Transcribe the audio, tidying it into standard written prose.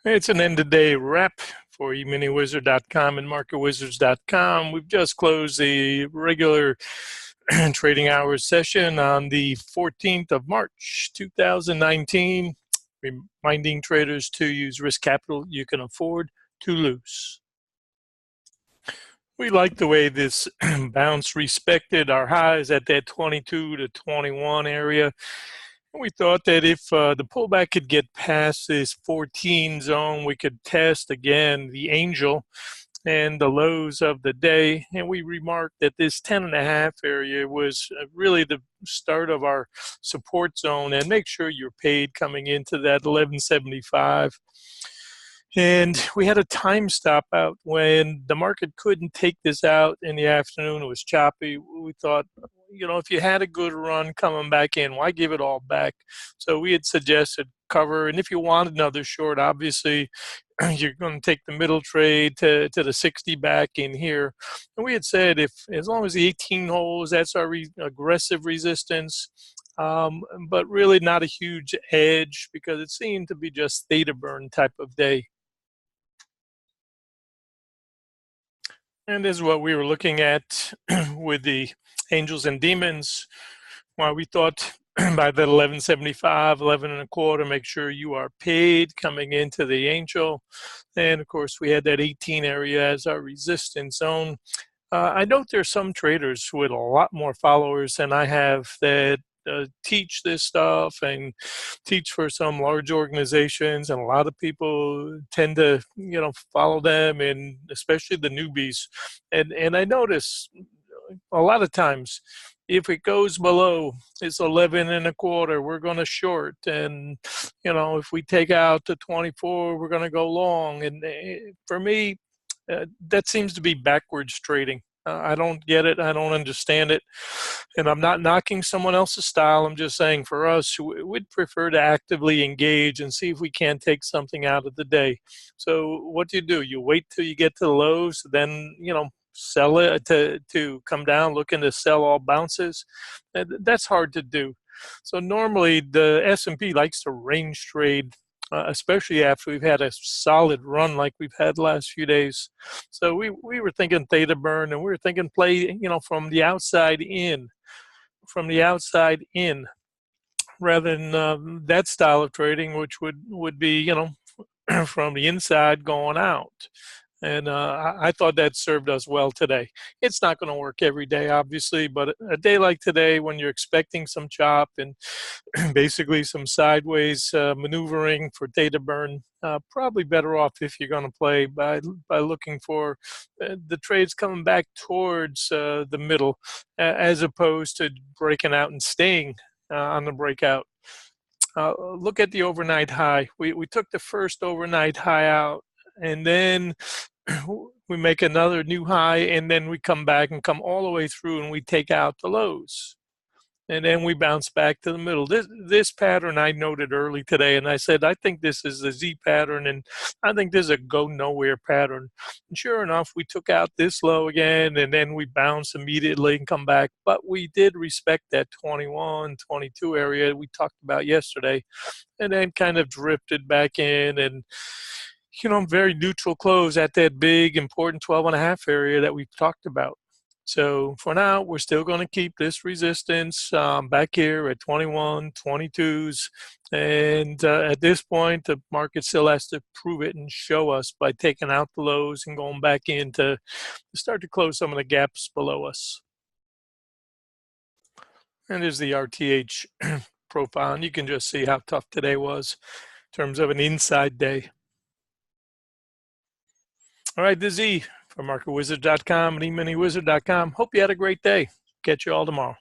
It's an end-of-day wrap for eminywizard.com and marketwizards.com. We've just closed the regular trading hours session on the 14th of March, 2019, reminding traders to use risk capital you can afford to lose. We like the way this bounce respected our highs at that 22 to 21 area. We thought that if the pullback could get past this 14 zone, we could test again the angel and the lows of the day. And we remarked that this 10.5 area was really the start of our support zone. And make sure you're paid coming into that 1175. And we had a time stop out when the market couldn't take this out in the afternoon. It was choppy. We thought, if you had a good run coming back in, why give it all back? So we had suggested cover. And if you want another short, obviously, you're going to take the middle trade to the 60 back in here. And we had said as long as the 18 holds, that's our aggressive resistance. But really not a huge edge because it seemed to be just Theta Burn type of day. And this is what we were looking at with the angels and demons. While we thought by that 1175, 11 and a quarter, make sure you are paid coming into the angel. And of course, we had that 18 area as our resistance zone. I note there's some traders with a lot more followers than I have that teach this stuff and teach for some large organizations, and a lot of people tend to follow them, and especially the newbies. And I notice a lot of times if it goes below it's 11 and a quarter, we're going to short, and if we take out the 24, we're going to go long. And for me, that seems to be backwards trading. I don't get it. I don't understand it. And I'm not knocking someone else's style. I'm just saying for us, we'd prefer to actively engage and see if we can take something out of the day. So what do? You wait till you get to the lows, then, sell it to come down looking to sell all bounces. That's hard to do. So normally the S&P likes to range trade, especially after we've had a solid run like we've had the last few days. So we were thinking Theta Burn, and we were thinking play, from the outside in, rather than that style of trading, which would be, from the inside going out. And I thought that served us well today. It's not going to work every day, obviously, but a day like today when you're expecting some chop and basically some sideways maneuvering for Theta Burn, probably better off if you're going to play by looking for the trades coming back towards the middle as opposed to breaking out and staying on the breakout. Look at the overnight high. We took the first overnight high out, and then we make another new high, and then we come back and come all the way through, and we take out the lows, and then we bounce back to the middle. This pattern I noted early today, and I said I think this is the Z pattern, and I think this is a go nowhere pattern. And sure enough, we took out this low again, and then we bounce immediately and come back. But we did respect that 21, 22 area we talked about yesterday, and then kind of drifted back in, and very neutral close at that big important 12.5 area that we've talked about. So for now, we're still going to keep this resistance back here at 21, 22s. And at this point, the market still has to prove it and show us by taking out the lows and going back in to start to close some of the gaps below us. And there's the RTH profile. And you can just see how tough today was in terms of an inside day. All right, this is E from marketwizards.com and eminywizard.com. Hope you had a great day. Catch you all tomorrow.